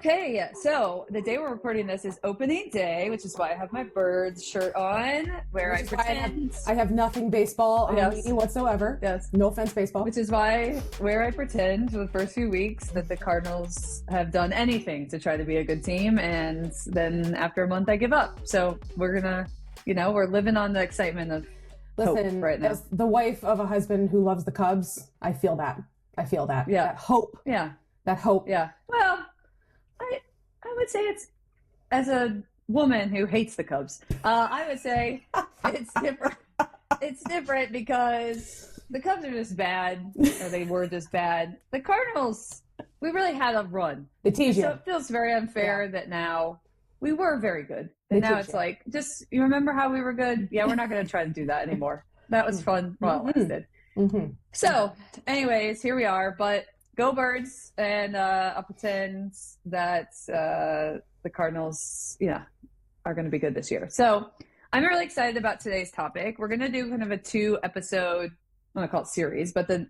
Okay, so the day we're recording this is opening day, which is why I have my Birds shirt on, where I pretend I have nothing baseball on Yes. me whatsoever. Yes. No offense, baseball. Which is why where I pretend for the first few weeks that the Cardinals have done anything to try to be a good team, and then after a month I give up. So we're gonna, we're living on the excitement of hope right now. As the wife of a husband who loves the Cubs, I feel that. Yeah. That hope. Yeah. That hope. Yeah. Well, I would say it's, as a woman who hates the Cubs, I would say it's different. It's different because the Cubs are just bad, or they were just bad. The Cardinals, we really had a run. They tease you. So it feels very unfair that now we were very good. And They now tease it's you. like, just, you remember how we were good? Yeah, we're not going to try to do that anymore. That was fun while it lasted. Mm-hmm. So, anyways, here we are. But go Birds, and I'll pretend that the Cardinals, are going to be good this year. So I'm really excited about today's topic. We're going to do kind of a 2-episode, I don't call it series, but the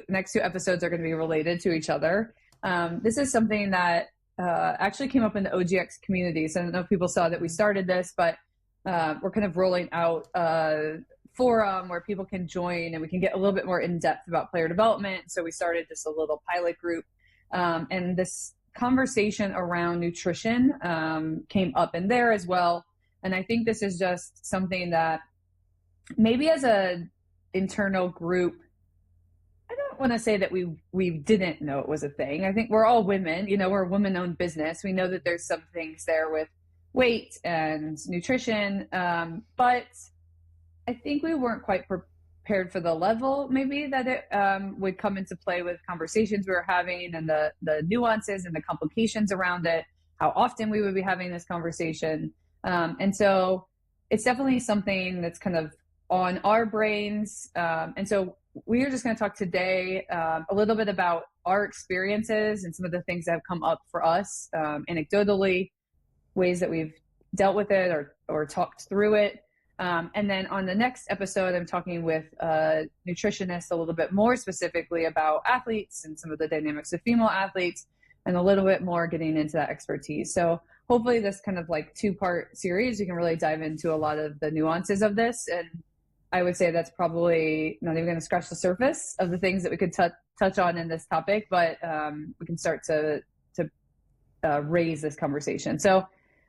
next two episodes are going to be related to each other. This is something that actually came up in the OGX community. So I don't know if people saw that we started this, but we're kind of rolling out forum where people can join and we can get a little bit more in depth about player development. So we started just a little pilot group, and this conversation around nutrition came up in there as well. And I think this is just something that maybe as a internal group, I don't want to say that we didn't know it was a thing. I think we're all women, we're a women-owned business. We know that there's some things there with weight and nutrition, but I think we weren't quite prepared for the level maybe that it would come into play with conversations we were having, and the nuances and the complications around it, how often we would be having this conversation. And so it's definitely something that's kind of on our brains. And so we are just going to talk today a little bit about our experiences and some of the things that have come up for us anecdotally, ways that we've dealt with it or talked through it. And then on the next episode, I'm talking with a nutritionist a little bit more specifically about athletes and some of the dynamics of female athletes, and a little bit more getting into that expertise. So hopefully this kind of like 2-part series, you can really dive into a lot of the nuances of this. And I would say that's probably not even going to scratch the surface of the things that we could touch on in this topic, but we can start to raise this conversation. So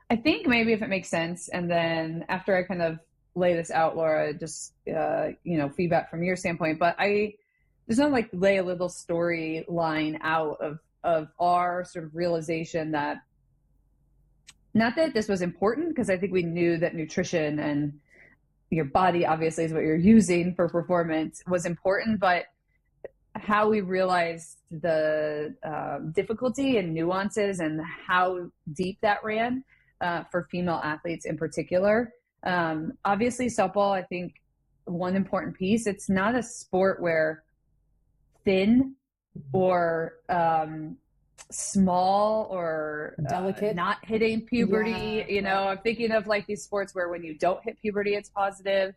I think maybe if it makes sense, and then after I kind of lay this out, Laura, just feedback from your standpoint, but I just want to like lay a little storyline out of our sort of realization that, not that this was important, because I think we knew that nutrition and your body obviously is what you're using for performance was important, but how we realized the difficulty and nuances and how deep that ran for female athletes in particular. Obviously softball, I think one important piece, it's not a sport where thin or small or delicate, not hitting puberty, I'm thinking of like these sports where when you don't hit puberty, it's positive.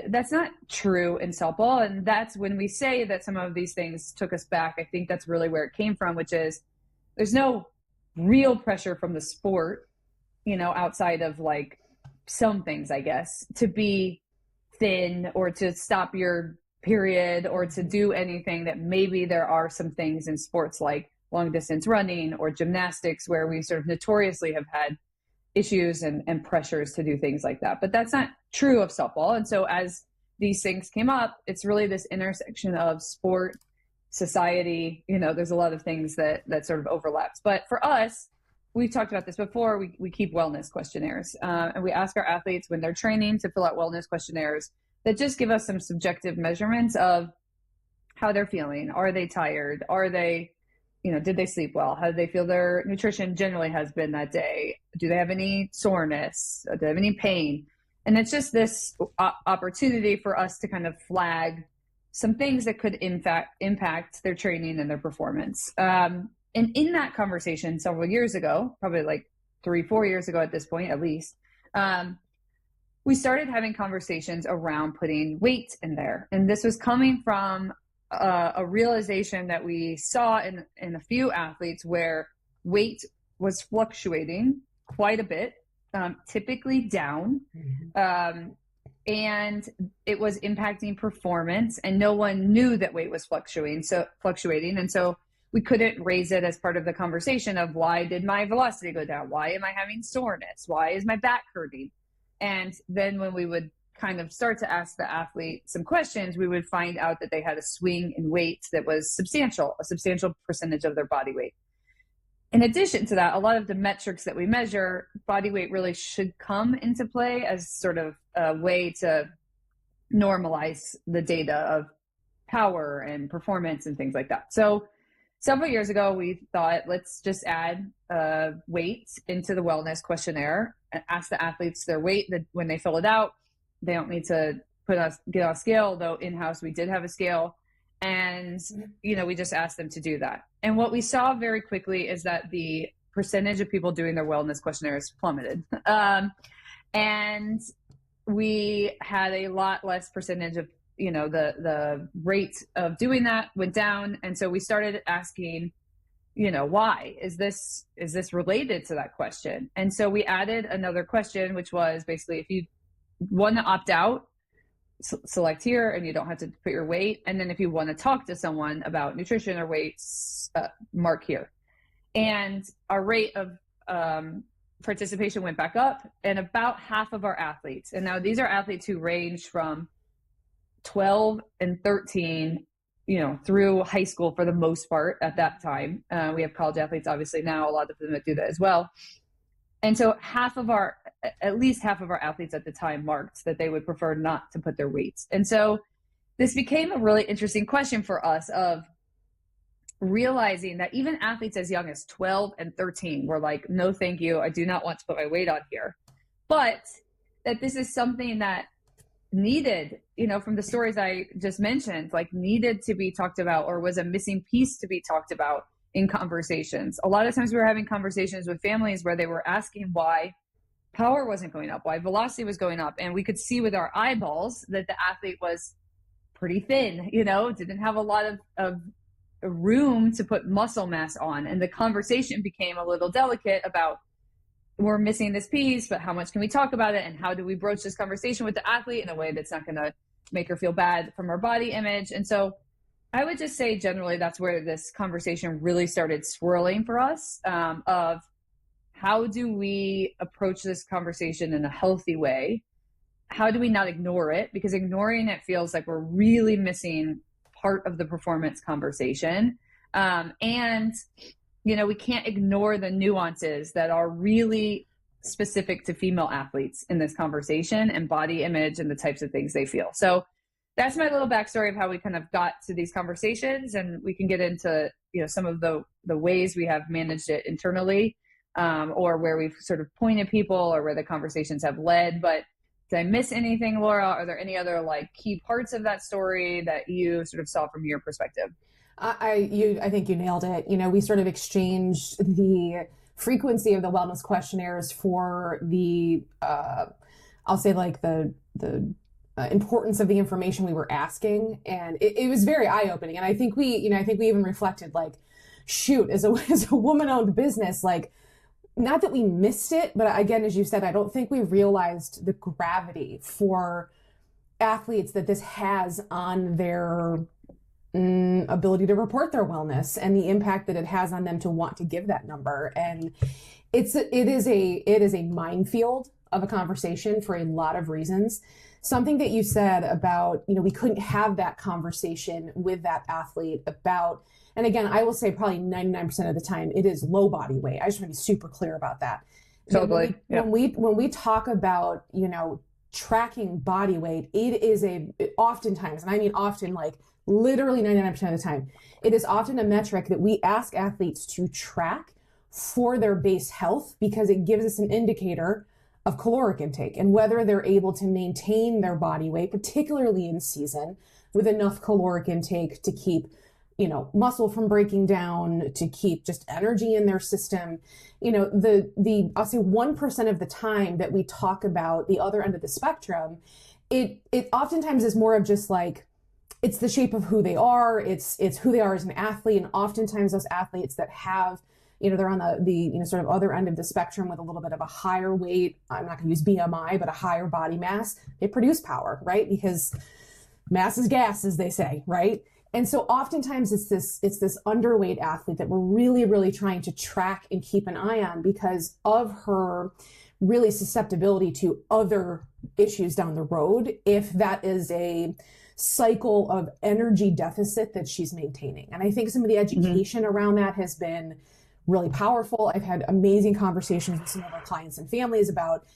That's not true in softball. And that's when we say that some of these things took us back. I think that's really where it came from, which is there's no real pressure from the sport, outside of like some things, I guess, to be thin or to stop your period or to do anything that maybe there are some things in sports like long distance running or gymnastics where we sort of notoriously have had issues and pressures to do things like that. But that's not true of softball. And so as these things came up, it's really this intersection of sport, society, there's a lot of things that sort of overlaps. But for us, we've talked about this before, we keep wellness questionnaires, and we ask our athletes when they're training to fill out wellness questionnaires that just give us some subjective measurements of how they're feeling. Are they tired? Are they, did they sleep well? How do they feel their nutrition generally has been that day? Do they have any soreness? Do they have any pain? And it's just this opportunity for us to kind of flag some things that could impact their training and their performance. And in that conversation several years ago, probably like 3-4 years ago at this point, at least, we started having conversations around putting weight in there. And this was coming from a realization that we saw in a few athletes where weight was fluctuating quite a bit, typically down. And it was impacting performance, and no one knew that weight was fluctuating. And so we couldn't raise it as part of the conversation of, why did my velocity go down? Why am I having soreness? Why is my back hurting? And then when we would kind of start to ask the athlete some questions, we would find out that they had a swing in weight that was a substantial percentage of their body weight. In addition to that, a lot of the metrics that we measure, body weight really should come into play as sort of a way to normalize the data of power and performance and things like that. So several years ago, we thought, let's just add weight into the wellness questionnaire and ask the athletes their weight. That when they fill it out, they don't need to get on a scale, though in-house we did have a scale. And, we just asked them to do that. And what we saw very quickly is that the percentage of people doing their wellness questionnaires plummeted. And we had a lot less percentage of, the rate of doing that went down. And so we started asking, why is this related to that question? And so we added another question, which was basically, if you want to opt out, select here, and you don't have to put your weight. And then if you want to talk to someone about nutrition or weights, mark here. And our rate of participation went back up, and about half of our athletes, and now these are athletes who range from 12 and 13, through high school for the most part at that time. We have college athletes, obviously, now, a lot of them that do that as well. And so at least half of our athletes at the time marked that they would prefer not to put their weights. And so this became a really interesting question for us, of realizing that even athletes as young as 12 and 13 were like, no, thank you. I do not want to put my weight on here. But that this is something that needed, from the stories I just mentioned, like needed to be talked about, or was a missing piece to be talked about in conversations. A lot of times we were having conversations with families where they were asking why power wasn't going up, why velocity was going up. And we could see with our eyeballs that the athlete was pretty thin, didn't have a lot of room to put muscle mass on. And the conversation became a little delicate about, we're missing this piece, but how much can we talk about it? And how do we broach this conversation with the athlete in a way that's not going to make her feel bad from her body image? And so I would just say generally that's where this conversation really started swirling for us, of how do we approach this conversation in a healthy way? How do we not ignore it? Because ignoring it feels like we're really missing part of the performance conversation. And, we can't ignore the nuances that are really specific to female athletes in this conversation, and body image and the types of things they feel. So that's my little backstory of how we kind of got to these conversations, and we can get into some of the ways we have managed it internally, or where we've sort of pointed people, or where the conversations have led. But did I miss anything, Laura? Are there any other key parts of that story that you sort of saw from your perspective? I think you nailed it. We sort of exchanged the frequency of the wellness questionnaires for the I'll say the importance of the information we were asking, and it was very eye-opening. And I think we even reflected, shoot, as a woman-owned business, not that we missed it, but again, as you said, I don't think we realized the gravity for athletes that this has on their ability to report their wellness, and the impact that it has on them to want to give that number. And it is a minefield of a conversation for a lot of reasons. Something that you said about, we couldn't have that conversation with that athlete about, and again, I will say probably 99% of the time it is low body weight. I just want to be super clear about that. Totally. When we talk about, tracking body weight, it is oftentimes, and I mean often, literally 99% of the time, it is often a metric that we ask athletes to track for their base health, because it gives us an indicator of caloric intake and whether they're able to maintain their body weight, particularly in season, with enough caloric intake to keep, muscle from breaking down, to keep just energy in their system. I'll say 1% of the time that we talk about the other end of the spectrum, it oftentimes is more of just it's the shape of who they are. It's who they are as an athlete. And oftentimes those athletes that have, they're on the sort of other end of the spectrum with a little bit of a higher weight. I'm not going to use BMI, but a higher body mass. They produce power, right? Because mass is gas, as they say, right? And so oftentimes it's this underweight athlete that we're really, really trying to track and keep an eye on because of her really susceptibility to other issues down the road, if that is a cycle of energy deficit that she's maintaining. And I think some of the education around that has been really powerful. I've had amazing conversations with some of our clients and families about,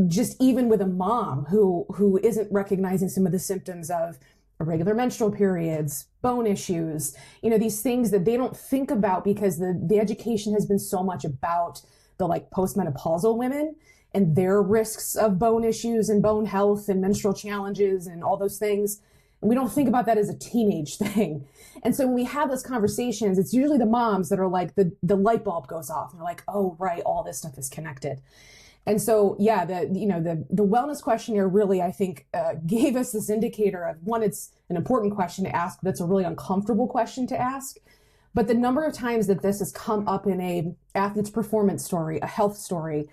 just even with a mom who isn't recognizing some of the symptoms of irregular menstrual periods, bone issues, these things that they don't think about because the education has been so much about the like postmenopausal women and their risks of bone issues and bone health and menstrual challenges and all those things. And we don't think about that as a teenage thing. And so when we have those conversations, it's usually the moms that are like, the light bulb goes off and they're like, oh, right, all this stuff is connected. And so, yeah, the wellness questionnaire really, I think, gave us this indicator of, one, it's an important question to ask, but it's a really uncomfortable question to ask. But the number of times that this has come up in a athlete's performance story, a health story,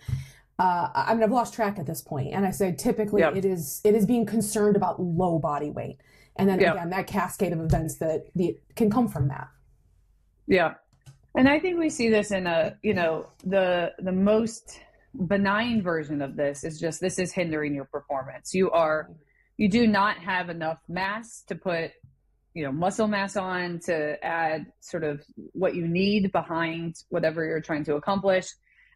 I've lost track at this point. And I said, typically it is being concerned about low body weight. And then again, that cascade of events that can come from that. Yeah. And I think we see this in the most benign version of this is just, this is hindering your performance. You do not have enough mass to put, muscle mass on to add sort of what you need behind whatever you're trying to accomplish.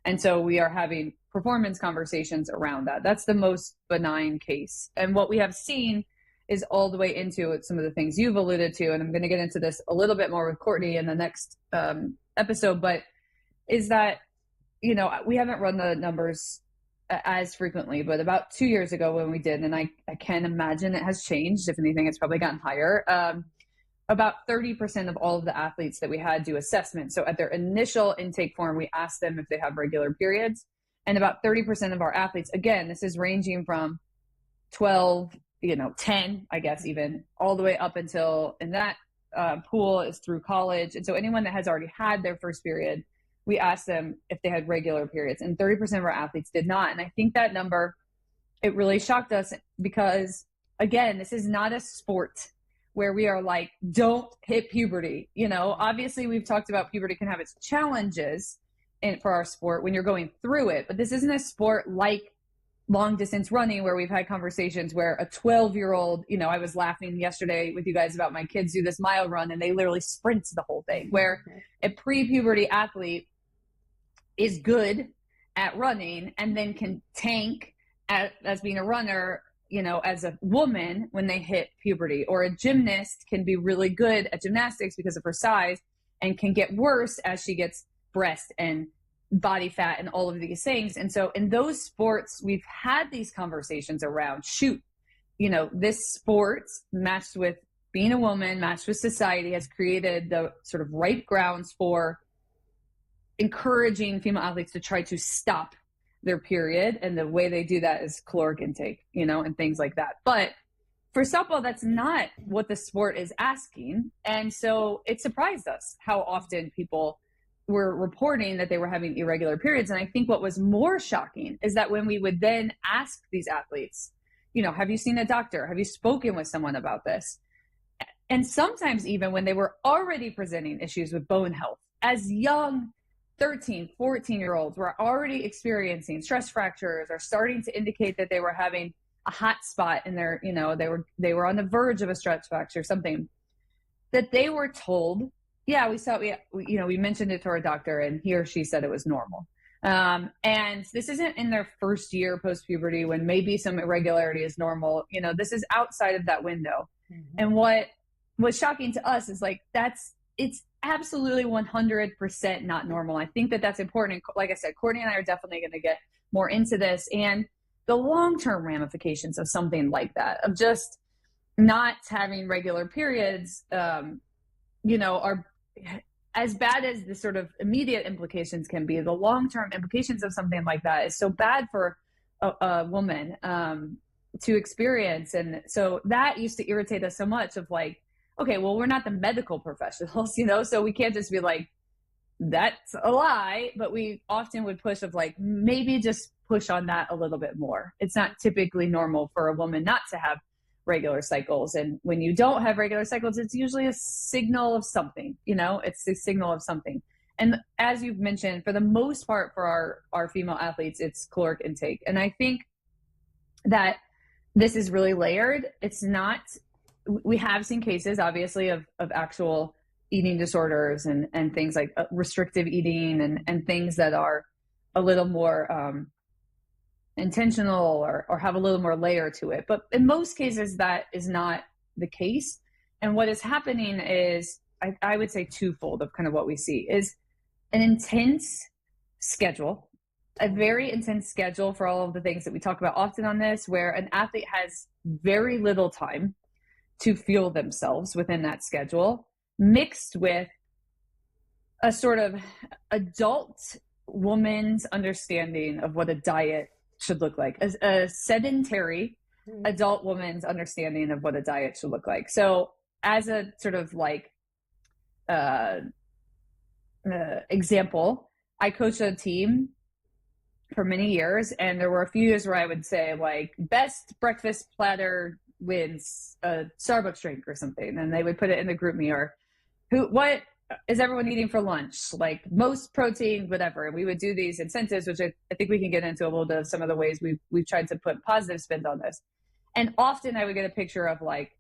And so we are having performance conversations around that. That's the most benign case. And what we have seen is all the way into some of the things you've alluded to. And I'm going to get into this a little bit more with Courtney in the next episode, but is that, we haven't run the numbers as frequently, but about 2 years ago when we did, and I can imagine it has changed. If anything, it's probably gotten higher. About 30% of all of the athletes that we had do assessment. So at their initial intake form, we asked them if they have regular periods. And about 30% of our athletes, again, this is ranging from 12, 10, I guess, even all the way up until, in that pool is through college. And so anyone that has already had their first period, we asked them if they had regular periods, and 30% of our athletes did not. And I think that number, it really shocked us because, again, this is not a sport where we are like, don't hit puberty. Obviously we've talked about puberty can have its challenges for our sport when you're going through it, but this isn't a sport like long distance running where we've had conversations where a 12-year-old, I was laughing yesterday with you guys about my kids do this mile run and they literally sprint the whole thing, where a pre-puberty athlete is good at running and then can tank as being a runner, as a woman when they hit puberty. Or a gymnast can be really good at gymnastics because of her size and can get worse as she gets breast and body fat and all of these things. And so in those sports, we've had these conversations around, this sport matched with being a woman, matched with society, has created the sort of right grounds for encouraging female athletes to try to stop their period. And the way they do that is caloric intake, and things like that. But for softball, that's not what the sport is asking. And so it surprised us how often people were reporting that they were having irregular periods. And I think what was more shocking is that when we would then ask these athletes, have you seen a doctor? Have you spoken with someone about this? And sometimes even when they were already presenting issues with bone health, as young 13, 14-year-olds were already experiencing stress fractures or starting to indicate that they were having a hot spot in their, they were on the verge of a stress fracture, something that they were told, we mentioned it to our doctor and he or she said it was normal. And this isn't in their first year post-puberty when maybe some irregularity is normal. This is outside of that window. Mm-hmm. And what was shocking to us is it's absolutely 100% not normal. I think that that's important. Like I said, Courtney and I are definitely going to get more into this and the long-term ramifications of something like that, of just not having regular periods, are as bad as the sort of immediate implications can be. The long-term implications of something like that is so bad for a woman to experience. And so that used to irritate us so much of like, okay, well, we're not the medical professionals, so we can't just be like, that's a lie, but we often would push of like, maybe just push on that a little bit more. It's not typically normal for a woman not to have regular cycles. And when you don't have regular cycles, it's usually a signal of something, it's a signal of something. And as you've mentioned, for the most part, for our female athletes, it's caloric intake. And I think that this is really layered. It's not, we have seen cases, obviously, of actual eating disorders and things like restrictive eating and things that are a little more intentional or have a little more layer to it. But in most cases, that is not the case. And what is happening is, I would say twofold of kind of what we see is an intense schedule, a very intense schedule for all of the things that we talk about often on this, where an athlete has very little time to fuel themselves within that schedule, mixed with a sort of adult woman's understanding of what a diet should look like, a sedentary adult woman's understanding of what a diet should look like. So as a sort of like example, I coached a team for many years, and there were a few years where I would say like best breakfast platter wins a Starbucks drink or something, and they would put it in the group me, or what is everyone eating for lunch, like most protein, whatever. And we would do these incentives, which I think we can get into a little bit of some of the ways we've tried to put positive spins on this. And often I would get a picture of like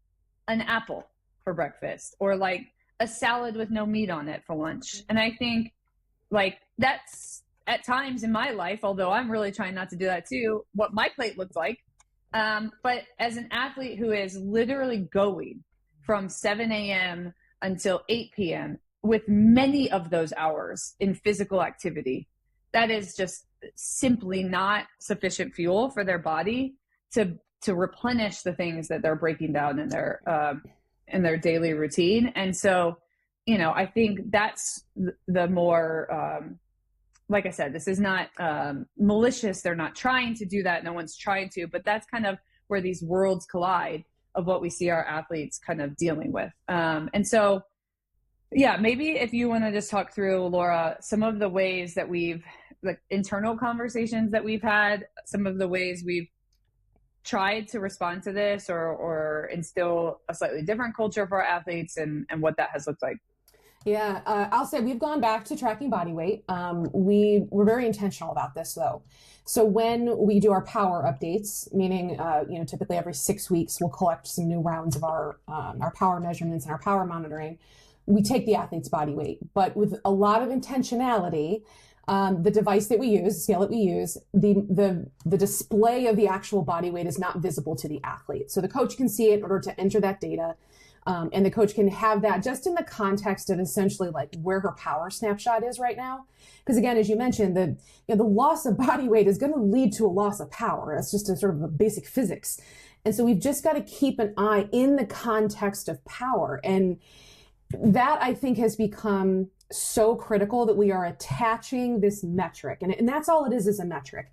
an apple for breakfast, or like a salad with no meat on it for lunch. And I think like that's at times in my life, although I'm really trying not to do that too, what my plate looks like. But as an athlete who is literally going from 7 a.m. until 8 p.m. with many of those hours in physical activity, that is just simply not sufficient fuel for their body to replenish the things that they're breaking down in their daily routine. And so, I think that's the more, like I said, this is not malicious. They're not trying to do that. No one's trying to, but that's kind of where these worlds collide of what we see our athletes kind of dealing with. And so, yeah, maybe if you want to just talk through, Laura, some of the ways that like internal conversations that we've had, some of the ways we've tried to respond to this or instill a slightly different culture for our athletes and what that has looked like. Yeah, I'll say we've gone back to tracking body weight. We're very intentional about this though. So when we do our power updates, meaning, typically every 6 weeks, we'll collect some new rounds of our power measurements and our power monitoring. We take the athlete's body weight, but with a lot of intentionality. The device that we use, the scale that we use, the display of the actual body weight is not visible to the athlete. So the coach can see it in order to enter that data. And the coach can have that just in the context of essentially like where her power snapshot is right now. Because again, as you mentioned, the loss of body weight is going to lead to a loss of power. That's just a sort of a basic physics. And so we've just got to keep an eye in the context of power. And that I think has become so critical that we are attaching this metric. And that's all it is a metric.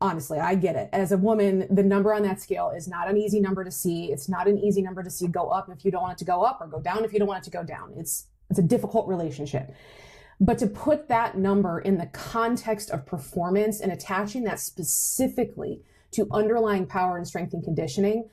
Honestly, I get it. As a woman, the number on that scale is not an easy number to see. It's not an easy number to see go up if you don't want it to go up, or go down if you don't want it to go down. It's a difficult relationship. But to put that number in the context of performance and attaching that specifically to underlying power and strength and conditioning,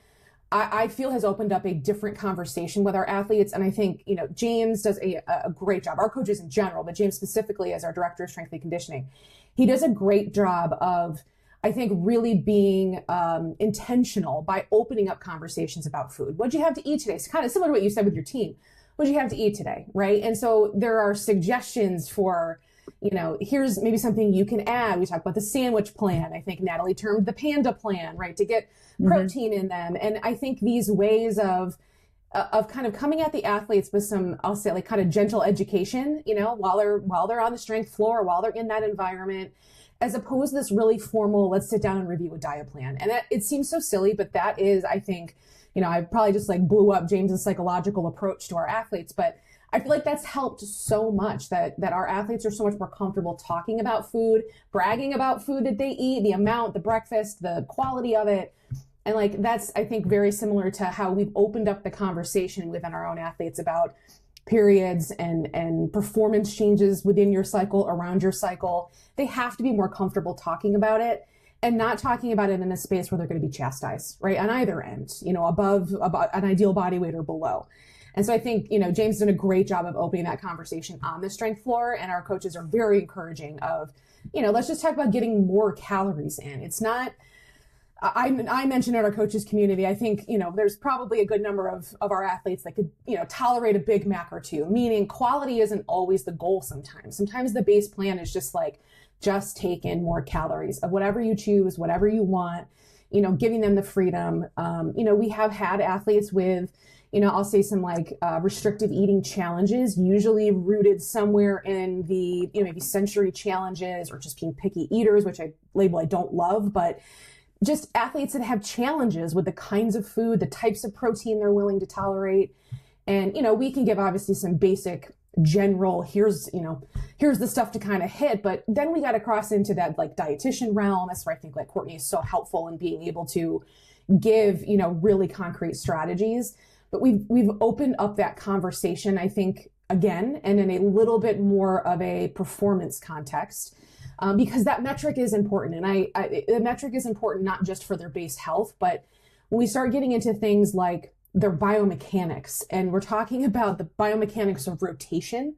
I feel has opened up a different conversation with our athletes. And I think, James does a great job, our coaches in general, but James specifically as our director of strength and conditioning. He does a great job of, I think, really being intentional by opening up conversations about food. What'd you have to eat today? It's kind of similar to what you said with your team. What'd you have to eat today, right? And so there are suggestions for, here's maybe something you can add. We talked about the sandwich plan. I think Natalie termed the panda plan, right? To get protein in them. And I think these ways of kind of coming at the athletes with some, I'll say like kind of gentle education, while they're on the strength floor, while they're in that environment, as opposed to this really formal, let's sit down and review a diet plan. And that, it seems so silly, but that is, I think, I probably just like blew up James's psychological approach to our athletes, but I feel like that's helped so much that our athletes are so much more comfortable talking about food, bragging about food that they eat, the amount, the breakfast, the quality of it. And like, that's, I think, very similar to how we've opened up the conversation within our own athletes about periods and performance changes within your cycle, around your cycle. They have to be more comfortable talking about it and not talking about it in a space where they're going to be chastised, right? On either end, above about an ideal body weight or below. And so I think, James did a great job of opening that conversation on the strength floor, and our coaches are very encouraging of, let's just talk about getting more calories in. It's not, I mentioned in our coaches community, I think, there's probably a good number of our athletes that could, tolerate a Big Mac or two, meaning quality isn't always the goal sometimes. Sometimes the base plan is just take in more calories of whatever you choose, whatever you want, giving them the freedom. We have had athletes with, I'll say some restrictive eating challenges, usually rooted somewhere in the, maybe sensory challenges or just being picky eaters, which I don't love, but just athletes that have challenges with the kinds of food, the types of protein they're willing to tolerate. And, we can give obviously some basic general, here's the stuff to kind of hit, but then we got to cross into that dietitian realm. That's where I think Courtney is so helpful in being able to give, really concrete strategies. But we've opened up that conversation, I think, again, and in a little bit more of a performance context, because that metric is important. And the metric is important not just for their base health, but when we start getting into things like their biomechanics, and we're talking about the biomechanics of rotation,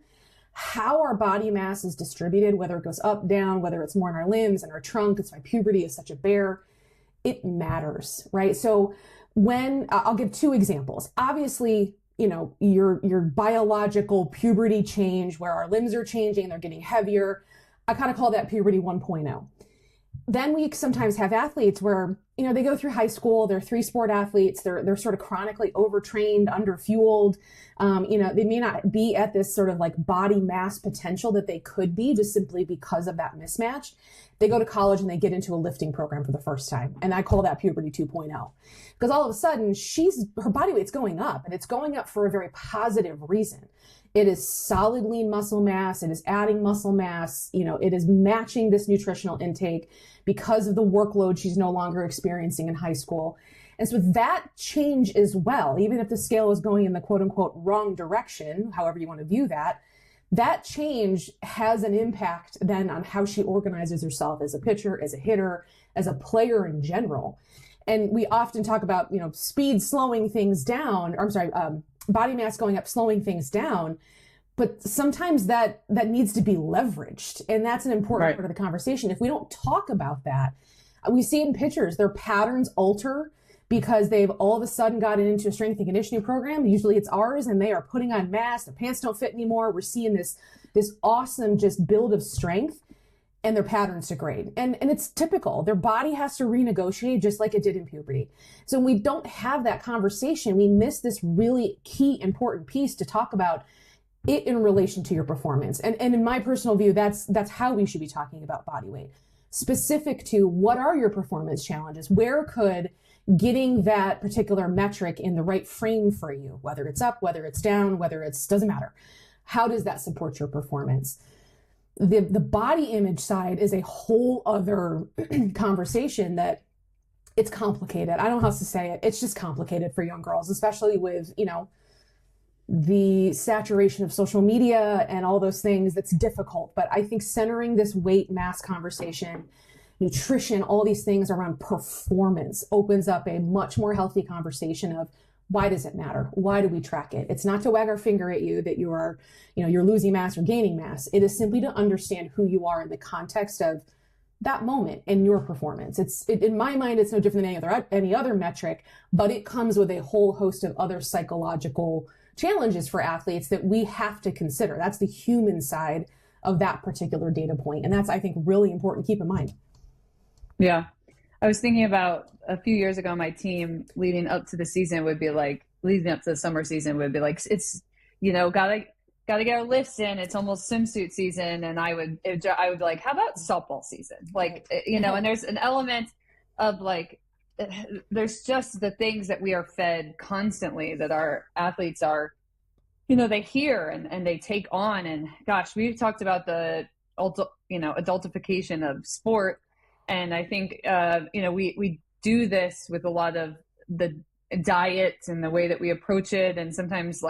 how our body mass is distributed, whether it goes up, down, whether it's more in our limbs and our trunk, it's why puberty is such a bear, it matters, right? So when I'll give two examples. Obviously, your biological puberty change where our limbs are changing, they're getting heavier. I kind of call that puberty 1.0. Then we sometimes have athletes where, they go through high school, they're 3-sport athletes, they're sort of chronically overtrained, underfueled. They may not be at this sort of body mass potential that they could be just simply because of that mismatch. They go to college and they get into a lifting program for the first time. And I call that puberty 2.0. Because all of a sudden her body weight's going up, and it's going up for a very positive reason. It is solid lean muscle mass. It is adding muscle mass. It is matching this nutritional intake because of the workload she's no longer experiencing in high school. And so that change as well, even if the scale is going in the quote unquote wrong direction, however you want to view that, that change has an impact then on how she organizes herself as a pitcher, as a hitter, as a player in general. And we often talk about, speed slowing things down, or I'm sorry, body mass going up, slowing things down. But sometimes that needs to be leveraged. And that's an important part of the conversation. If we don't talk about that, we see it in pitchers, their patterns alter because they've all of a sudden gotten into a strength and conditioning program. Usually it's ours, and they are putting on mass. Their pants don't fit anymore. We're seeing this awesome just build of strength, and their patterns degrade. And it's typical. Their body has to renegotiate just like it did in puberty. So when we don't have that conversation, we miss this really key important piece to talk about it in relation to your performance. And in my personal view, that's how we should be talking about body weight. Specific to what are your performance challenges? Where could getting that particular metric in the right frame for you, whether it's up, whether it's down, doesn't matter. How does that support your performance? The body image side is a whole other conversation that it's complicated. I don't know how else to say it. It's just complicated for young girls, especially with, the saturation of social media and all those things. That's difficult. But I think centering this weight mass conversation, nutrition, all these things around performance opens up a much more healthy conversation of why does it matter? Why do we track it? It's not to wag our finger at you that you are, you're losing mass or gaining mass. It is simply to understand who you are in the context of that moment in your performance. In my mind, it's no different than any other metric, but it comes with a whole host of other psychological challenges for athletes that we have to consider. That's the human side of that particular data point. And that's, I think, really important to keep in mind. Yeah. I was thinking about a few years ago, my team leading up to the season would be leading up to the summer season would be it's, gotta get our lifts in. It's almost swimsuit season. And I would be like, how about softball season? And there's an element of there's just the things that we are fed constantly that our athletes are, they hear and they take on. And gosh, we've talked about the adultification of sport. And I think, we do this with a lot of the diet and the way that we approach it. And sometimes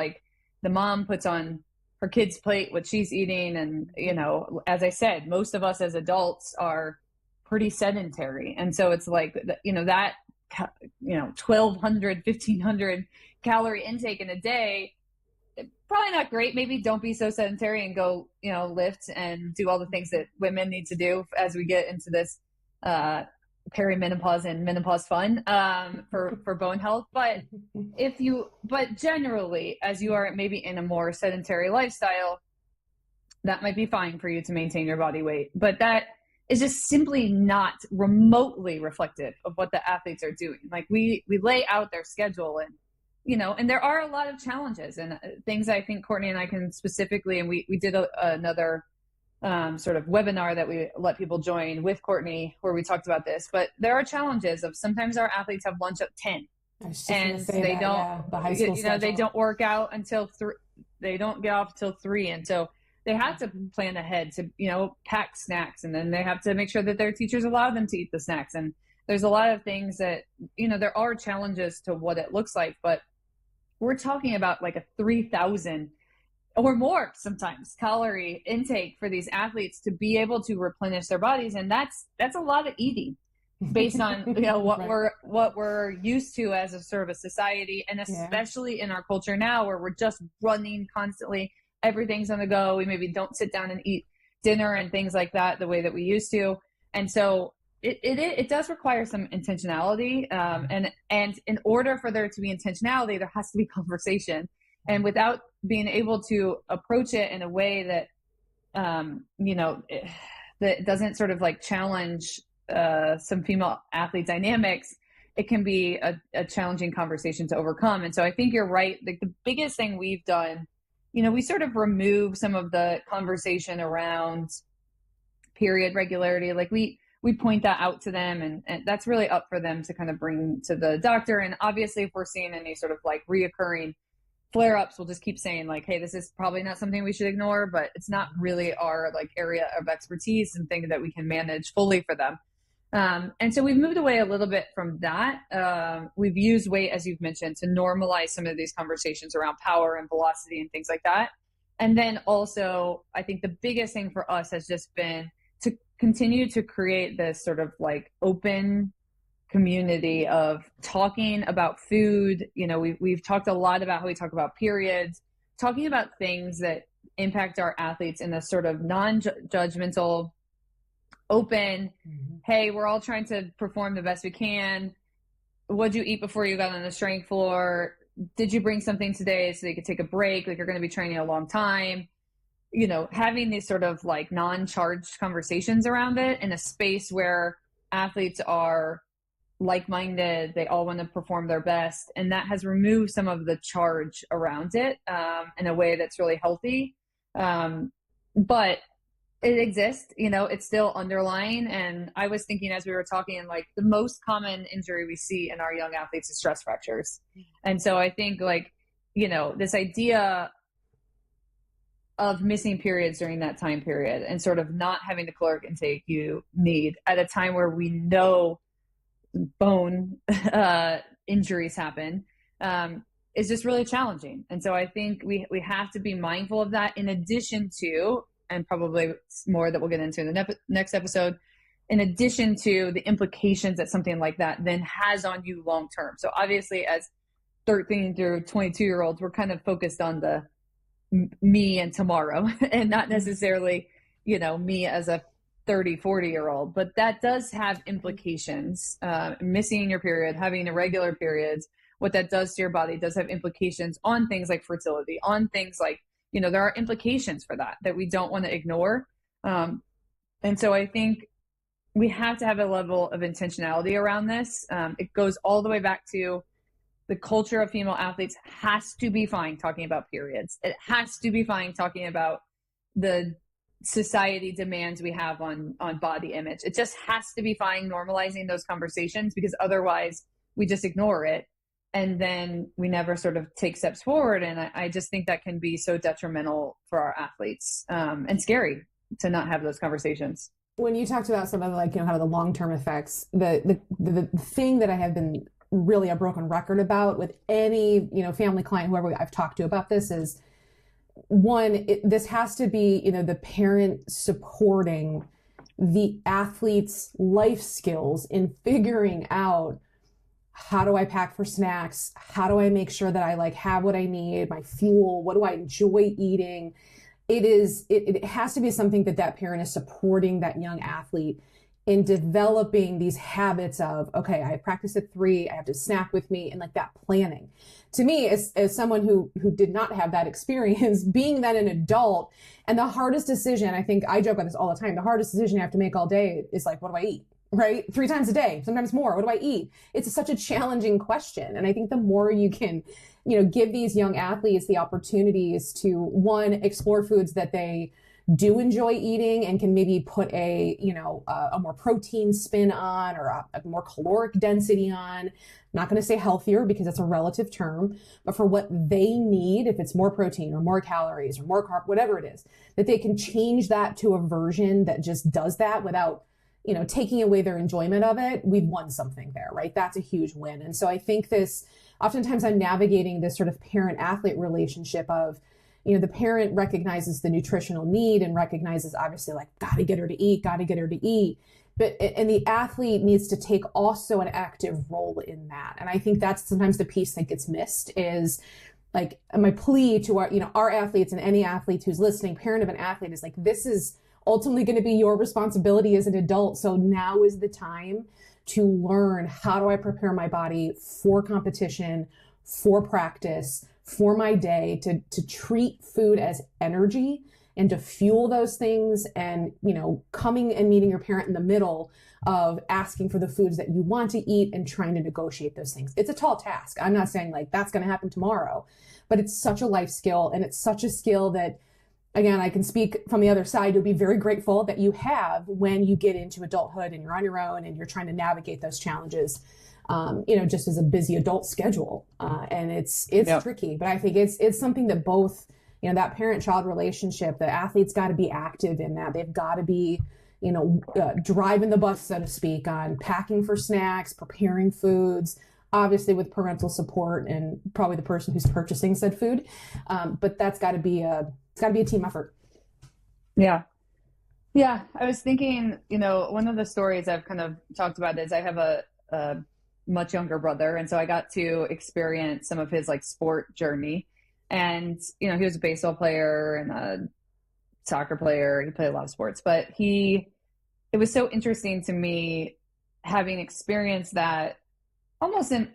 the mom puts on her kid's plate what she's eating. And, as I said, most of us as adults are pretty sedentary. And so it's like, that 1,200, 1,500 calorie intake in a day, probably not great. Maybe don't be so sedentary and go, lift and do all the things that women need to do as we get into this perimenopause and menopause fun for bone health. But generally, as you are maybe in a more sedentary lifestyle, that might be fine for you to maintain your body weight. But that is just simply not remotely reflective of what the athletes are doing. Like we lay out their schedule, and and there are a lot of challenges and things I think Courtney and I can specifically, and we did another sort of webinar that we let people join with Courtney where we talked about this. But there are challenges of sometimes our athletes have lunch at 10 and they don't, they don't work out until 3. They don't get off till 3. And so they have to plan ahead to, pack snacks, and then they have to make sure that their teachers allow them to eat the snacks. And there's a lot of things that, there are challenges to what it looks like, but we're talking about like a 3,000 or more sometimes calorie intake for these athletes to be able to replenish their bodies. And that's a lot of eating based on, what we're used to as a sort of a society. And especially in our culture now where we're just running constantly, everything's on the go. We maybe don't sit down and eat dinner and things like that the way that we used to. And so it does require some intentionality. And in order for there to be intentionality, there has to be conversation. And without being able to approach it in a way that, that doesn't sort of like challenge some female athlete dynamics, it can be a challenging conversation to overcome. And so I think you're right. Like the biggest thing we've done, we sort of remove some of the conversation around period regularity. Like we point that out to them, and that's really up for them to kind of bring to the doctor. And obviously if we're seeing any sort of like reoccurring flare-ups, we'll just keep saying like, hey, this is probably not something we should ignore, but it's not really our like area of expertise and thing that we can manage fully for them. And so we've moved away a little bit from that. We've used weight, as you've mentioned, to normalize some of these conversations around power and velocity and things like that. And then also, I think the biggest thing for us has just been to continue to create this sort of like open community of talking about food. We've talked a lot about how we talk about periods, talking about things that impact our athletes in a sort of non-judgmental, open, hey, we're all trying to perform the best we can. What'd you eat before you got on the strength floor? Did you bring something today so you could take a break? Like you're going to be training a long time. Having these sort of like non-charged conversations around it in a space where athletes are like-minded, they all want to perform their best. And that has removed some of the charge around it in a way that's really healthy. But it exists, it's still underlying. And I was thinking as we were talking, like the most common injury we see in our young athletes is stress fractures. And so I think like, this idea of missing periods during that time period and sort of not having the caloric intake you need at a time where we know bone injuries happen is just really challenging. And so I think we have to be mindful of that, in addition to, and probably more that we'll get into in the next episode, in addition to the implications that something like that then has on you long term. So obviously as 13 through 22-year-olds, we're kind of focused on the me and tomorrow and not necessarily, me as a 30, 40-year-old, but that does have implications. Missing your period, having irregular periods, what that does to your body does have implications on things like fertility, on things like, there are implications for that we don't want to ignore. And so I think we have to have a level of intentionality around this. It goes all the way back to the culture of female athletes has to be fine talking about periods. It has to be fine talking about the society demands we have on body image. It just has to be fine normalizing those conversations, because otherwise we just ignore it. And then we never sort of take steps forward. And I just think that can be so detrimental for our athletes and scary to not have those conversations. When you talked about some of like, kind of the long-term effects, the thing that I have been really a broken record about with any, family client, whoever I've talked to about this is one, this has to be, the parent supporting the athlete's life skills in figuring out, how do I pack for snacks? How do I make sure that I have what I need, my fuel? What do I enjoy eating? It has to be something that parent is supporting that young athlete in developing these habits of, okay, I practice at 3, I have to snack with me, and that planning. To me, as someone who did not have that experience, being that an adult, and the hardest decision, I think I joke about this all the time, the hardest decision you have to make all day is what do I eat? Right? 3 times a day, sometimes more. What do I eat? It's such a challenging question. And I think the more you can, give these young athletes the opportunities to, one, explore foods that they do enjoy eating and can maybe put a more protein spin on, or a more caloric density on. I'm not going to say healthier because that's a relative term, but for what they need, if it's more protein or more calories or more carb, whatever it is, that they can change that to a version that just does that without taking away their enjoyment of it. We've won something there, right? That's a huge win. And so I think oftentimes I'm navigating this sort of parent-athlete relationship of, the parent recognizes the nutritional need and recognizes, obviously, gotta get her to eat. And the athlete needs to take also an active role in that. And I think that's sometimes the piece that gets missed is, my plea to our athletes, and any athlete who's listening, parent of an athlete, is this is ultimately going to be your responsibility as an adult. So now is the time to learn, how do I prepare my body for competition, for practice, for my day, to treat food as energy and to fuel those things, and, coming and meeting your parent in the middle of asking for the foods that you want to eat and trying to negotiate those things. It's a tall task. I'm not saying that's going to happen tomorrow, but it's such a life skill, and it's such a skill that, again, I can speak from the other side. You'll be very grateful that you have when you get into adulthood and you're on your own and you're trying to navigate those challenges, just as a busy adult schedule. And it's tricky, but I think it's something that both, that parent-child relationship, the athlete's got to be active in that. They've got to be, driving the bus, so to speak, on packing for snacks, preparing foods, obviously with parental support and probably the person who's purchasing said food. But that's got to be it's got to be a team effort. Yeah. Yeah. I was thinking, one of the stories I've kind of talked about is I have a much younger brother. And so I got to experience some of his sport journey. And, he was a baseball player and a soccer player. He played a lot of sports, but it was so interesting to me having experienced that almost in,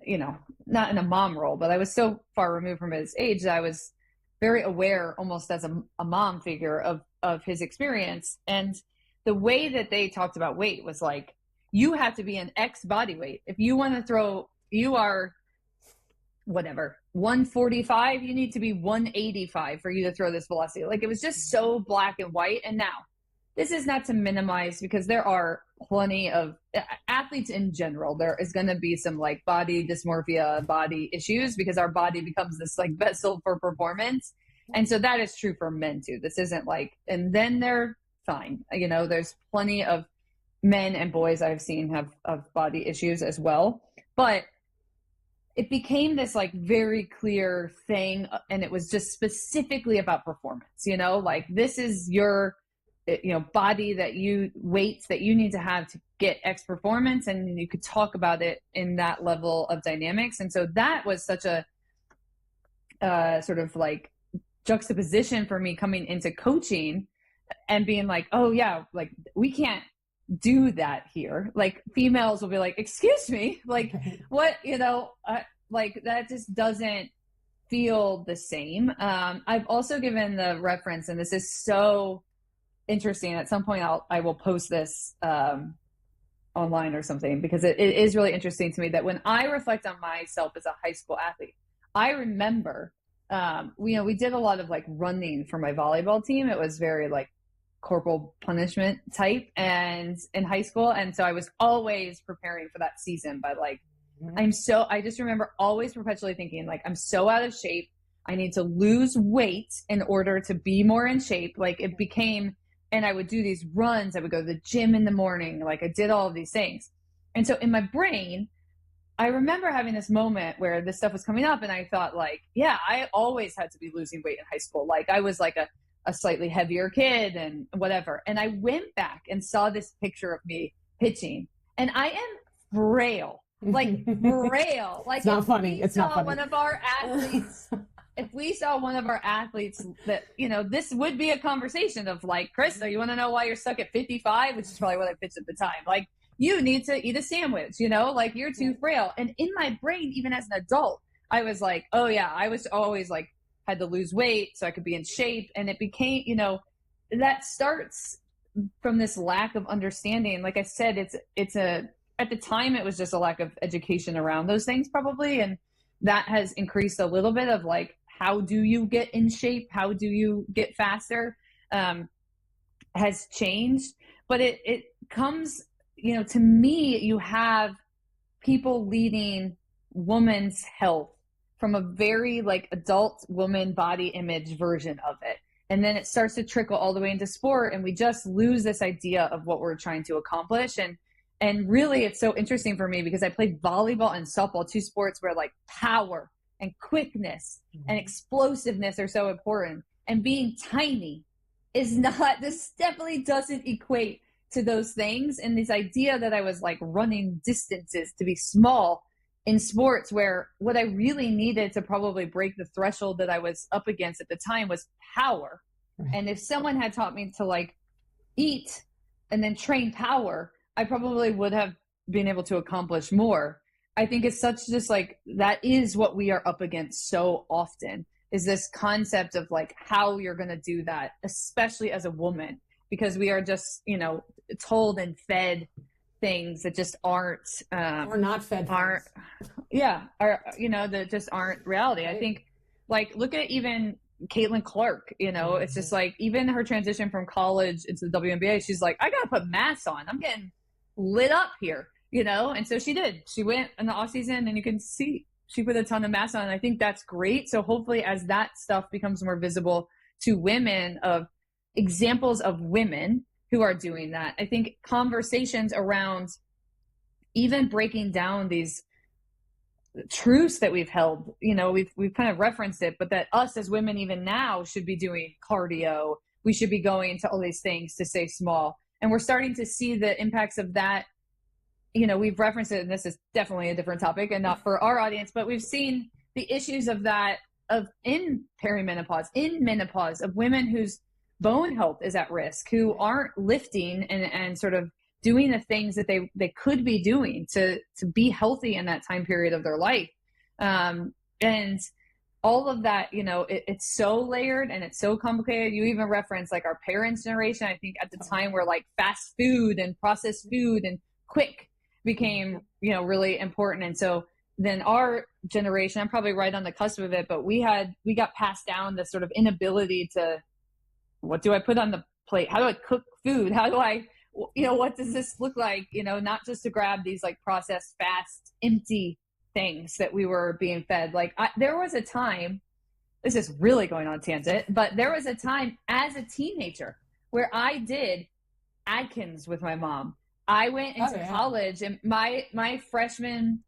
not in a mom role, but I was so far removed from his age that I was very aware, almost as a mom figure, of his experience. And the way that they talked about weight was you have to be an X body weight. If you want to throw, you are whatever, 145, you need to be 185 for you to throw this velocity. It was just so black and white. And now, this is not to minimize, because there are plenty of athletes in general. There is going to be some body dysmorphia, body issues, because our body becomes this vessel for performance. And so that is true for men too. This isn't and then they're fine. There's plenty of men and boys I've seen have body issues as well. But it became this very clear thing. And it was just specifically about performance, this is your, body weights that you need to have to get X performance. And you could talk about it in that level of dynamics. And so that was such a sort of juxtaposition for me coming into coaching and being oh yeah, we can't do that here. Females will be excuse me, what, that just doesn't feel the same. I've also given the reference, and this is so interesting. At some point I will post this online or something, because it is really interesting to me that when I reflect on myself as a high school athlete, I remember we did a lot of running for my volleyball team. It was very corporal punishment type and in high school, and so I was always preparing for that season by I just remember always perpetually thinking I'm so out of shape, I need to lose weight in order to be more in shape. It became, and I would do these runs, I would go to the gym in the morning, I did all of these things. And so in my brain, I remember having this moment where this stuff was coming up and I thought like, yeah, I always had to be losing weight in high school. Like I was like a slightly heavier kid and whatever. And I went back and saw this picture of me pitching and I am frail, like frail. Like it's not funny. It's not funny. One of our athletes, if we saw one of our athletes that, you know, this would be a conversation of like, Krista, you want to know why you're stuck at 55, which is probably what I pitched at the time. Like, you need to eat a sandwich, you know, like you're too frail. And in my brain, even as an adult, I was like, oh yeah, I was always like, had to lose weight so I could be in shape. And it became, you know, that starts from this lack of understanding. Like I said, at the time, it was just a lack of education around those things probably. And that has increased a little bit of like, how do you get in shape? How do you get faster? Has changed, but it comes, you know, to me, you have people leading women's health from a very like adult woman body image version of it. And then it starts to trickle all the way into sport. And we just lose this idea of what we're trying to accomplish. And really it's so interesting for me because I played volleyball and softball, two sports where like power and quickness and explosiveness are so important. And being tiny is not, this definitely doesn't equate to those things. And this idea that I was like running distances to be small in sports where what I really needed to probably break the threshold that I was up against at the time was power. Right. And if someone had taught me to like eat and then train power, I probably would have been able to accomplish more. I think it's such just like, that is what we are up against so often, is this concept of like how you're going to do that, especially as a woman, because we are just, you know, told and fed things that just aren't or not fed aren't are, you know, that just aren't reality. Right. I think like look at even Caitlin Clark, you know, it's just like even her transition from college into the WNBA, she's like, I gotta put mass on, I'm getting lit up here, you know. And so she did, she went in the off season and you can see she put a ton of mass on, and I think that's great. So hopefully as that stuff becomes more visible to women, of examples of women who are doing that, I think conversations around even breaking down these truths that we've held, you know, we've kind of referenced it, but that us as women even now should be doing cardio, we should be going to all these things to stay small. And we're starting to see the impacts of that. You know, we've referenced it, and this is definitely a different topic and not for our audience, but we've seen the issues of that, of in perimenopause, in menopause, of women whose bone health is at risk, who aren't lifting and sort of doing the things that they could be doing to be healthy in that time period of their life. And all of that, you know, it's so layered and it's so complicated. You even reference like our parents' generation, I think at the time where like fast food and processed food and quick became, you know, really important. And so then our generation, I'm probably right on the cusp of it, but we got passed down this sort of inability to, what do I put on the plate? How do I cook food? How do I, you know, what does this look like? You know, not just to grab these like processed, fast, empty things that we were being fed. Like there was a time, this is really going on a tangent, but there was a time as a teenager where I did Atkins with my mom. I went into college, and my freshman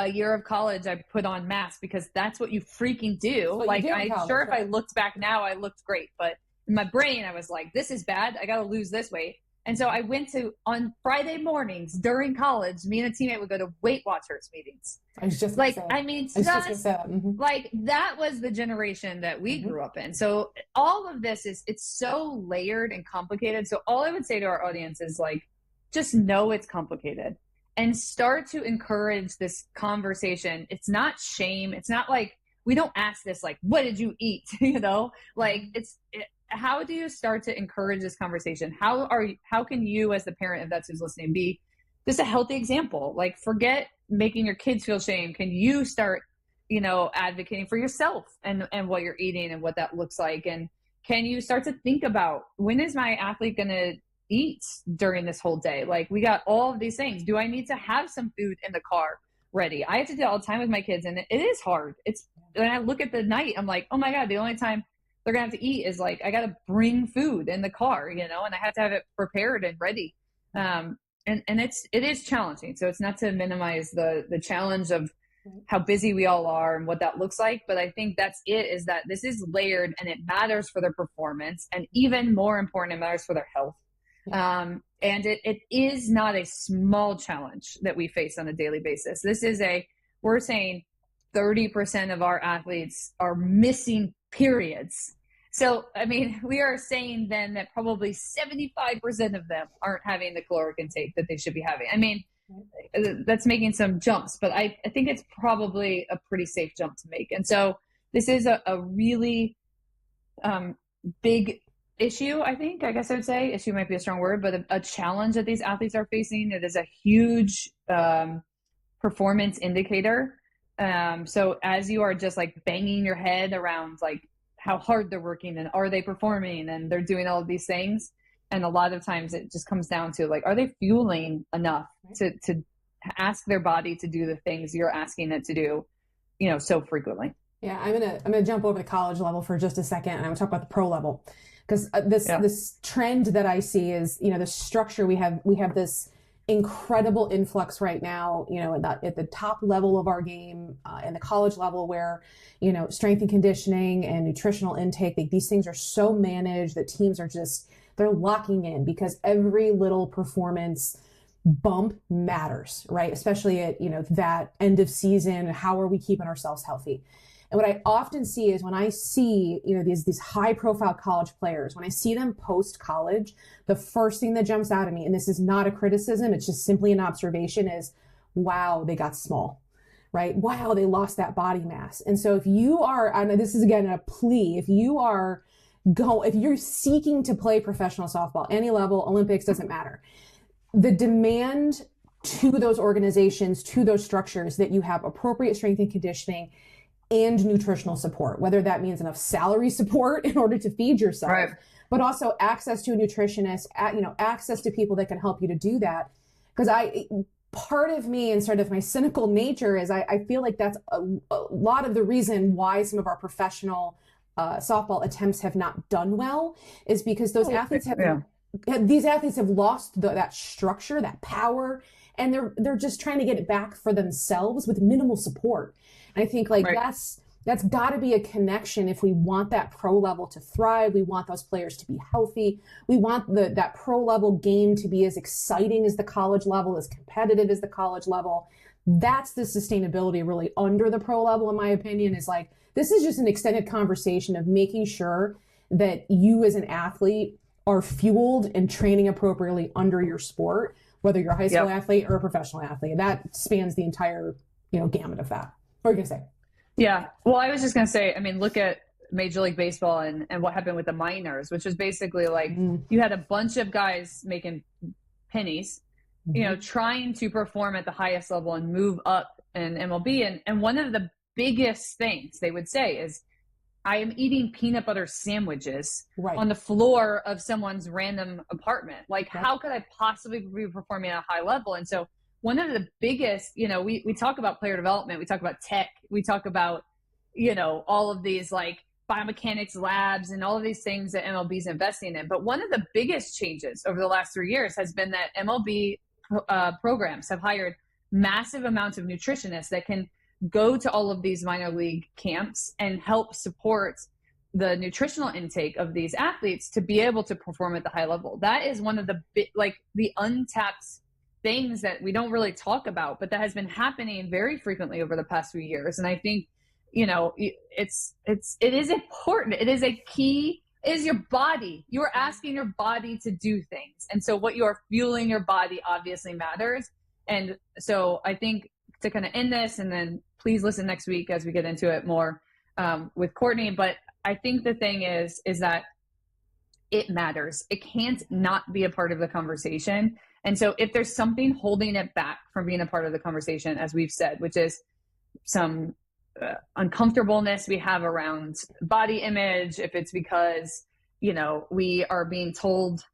year of college, I put on mass because that's what you freaking do. Like I'm sure if I looked back now, I looked great, but in my brain, I was like, this is bad. I got to lose this weight. And so I went to, on Friday mornings during college, me and a teammate would go to Weight Watchers meetings. I was just like, I mean, just like that was the generation that we grew up in. So all of this it's so layered and complicated. So all I would say to our audience is like, just know it's complicated and start to encourage this conversation. It's not shame. It's not like, we don't ask this, like, what did you eat? You know, like how do you start to encourage this conversation? How can you as the parent, if that's who's listening, be just a healthy example? Like forget making your kids feel shame. Can you start, you know, advocating for yourself and what you're eating and what that looks like? And can you start to think about, when is my athlete going to eat during this whole day? Like we got all of these things. Do I need to have some food in the car ready? I have to do that all the time with my kids, and it is hard. It's when I look at the night, I'm like, oh my God, the only time they're gonna have to eat is like, I gotta bring food in the car, you know, and I have to have it prepared and ready. and it is challenging. So it's not to minimize the challenge of how busy we all are and what that looks like. But I think that's it, is that this is layered and it matters for their performance. And even more important, it matters for their health. And it is not a small challenge that we face on a daily basis. We're saying 30% of our athletes are missing periods. So, I mean, we are saying then that probably 75% of them aren't having the caloric intake that they should be having. I mean, that's making some jumps, but I think it's probably a pretty safe jump to make. And so this is a really big issue, I guess I would say. Issue might be a strong word, but a challenge that these athletes are facing. It is a huge performance indicator. So as you are just like banging your head around like how hard they're working and are they performing and they're doing all of these things, and a lot of times it just comes down to like, are they fueling enough to ask their body to do the things you're asking it to do, so frequently? Yeah, I'm gonna jump over the college level for just a second, and I'm gonna talk about the pro level, because this trend that I see is, the structure we have this incredible influx right now, at the top level of our game, and the college level, where, strength and conditioning and nutritional intake, these things are so managed that teams are they're locking in, because every little performance bump matters, right? Especially at, that end of season, how are we keeping ourselves healthy? And what I often see is when I see, these high profile college players, when I see them post college, the first thing that jumps out at me, and this is not a criticism, it's just simply an observation, is, wow, they got small, right? Wow, they lost that body mass. And so if you are, and this is again a plea, if you're seeking to play professional softball, any level, Olympics, doesn't matter. The demand to those organizations, to those structures, that you have appropriate strength and conditioning and nutritional support, whether that means enough salary support in order to feed yourself, right, but also access to a nutritionist, access to people that can help you to do that. Because part of me, and sort of my cynical nature, is I feel like that's a lot of the reason why some of our professional softball attempts have not done well, is because those athletes have lost that structure, that power, and they're just trying to get it back for themselves with minimal support. And I think that's got to be a connection if we want that pro level to thrive. We want those players to be healthy. We want that pro level game to be as exciting as the college level, as competitive as the college level. That's the sustainability really under the pro level, in my opinion, is like, this is just an extended conversation of making sure that you as an athlete are fueled and training appropriately under your sport, whether you're a high school athlete or a professional athlete. And that spans the entire, gamut of that. What are you going to say? Yeah. Well, I was just going to say, look at Major League Baseball and what happened with the minors, which was basically like you had a bunch of guys making pennies, trying to perform at the highest level and move up in MLB. And one of the biggest things they would say is, I am eating peanut butter sandwiches on the floor of someone's random apartment. Like, how could I possibly be performing at a high level? And so one of the biggest, we talk about player development, we talk about tech, we talk about, all of these like biomechanics labs and all of these things that MLB is investing in. But one of the biggest changes over the last 3 years has been that MLB programs have hired massive amounts of nutritionists that can go to all of these minor league camps and help support the nutritional intake of these athletes to be able to perform at the high level. That is one of the the untapped things that we don't really talk about, but that has been happening very frequently over the past few years. And I think, it is important. It is a key. It is your body. You are asking your body to do things. And so what you are fueling your body obviously matters. And so I think, to kind of end this, and then please listen next week as we get into it more with Courtney. But I think the thing is that it matters. It can't not be a part of the conversation. And so if there's something holding it back from being a part of the conversation, as we've said, which is some uncomfortableness we have around body image, if it's because, we are being told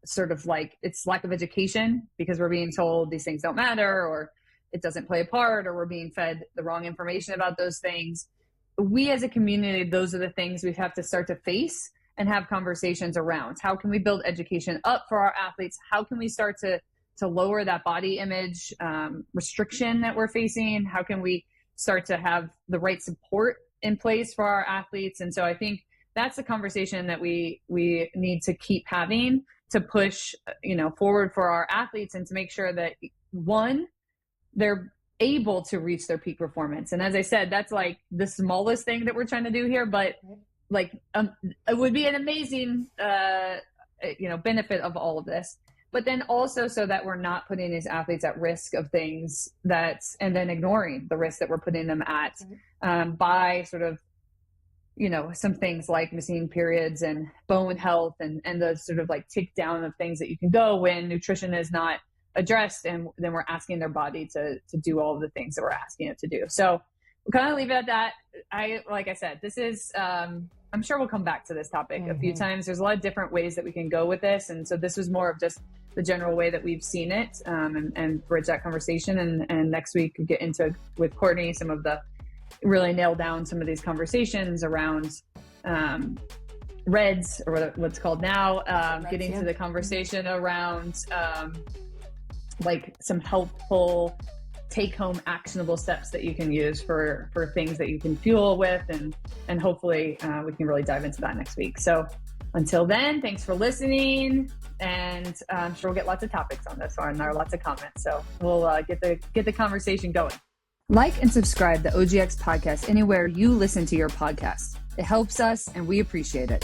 sort of like it's lack of education because we're being told these things don't matter, or it doesn't play a part, or we're being fed the wrong information about those things. We as a community, those are the things we have to start to face and have conversations around. How can we build education up for our athletes? How can we start to to lower that body image restriction that we're facing? How can we start to have the right support in place for our athletes? And so I think that's a conversation that we need to keep having to push, forward for our athletes, and to make sure that, one, they're able to reach their peak performance. And as I said, that's like the smallest thing that we're trying to do here, but like it would be an amazing benefit of all of this. But then also so that we're not putting these athletes at risk of things and then ignoring the risk that we're putting them at by sort of, some things like missing periods and bone health and the sort of like tick down of things that you can go when nutrition is not addressed. And then we're asking their body to do all of the things that we're asking it to do. So we'll kind of leave it at that. Like I said, this is, I'm sure we'll come back to this topic a few times. There's a lot of different ways that we can go with this. And so this was more of just the general way that we've seen it, and bridge that conversation. And next week we get into, with Courtney, really nail down some of these conversations around REDS, or what's called now, getting to the conversation around like some helpful take-home actionable steps that you can use for things that you can fuel with, and hopefully we can really dive into that next week. So until then, thanks for listening, and I'm sure we'll get lots of topics on this one. There are lots of comments, so we'll get the conversation going. Like and subscribe to OGX Podcast anywhere you listen to your podcast. It helps us, and we appreciate it.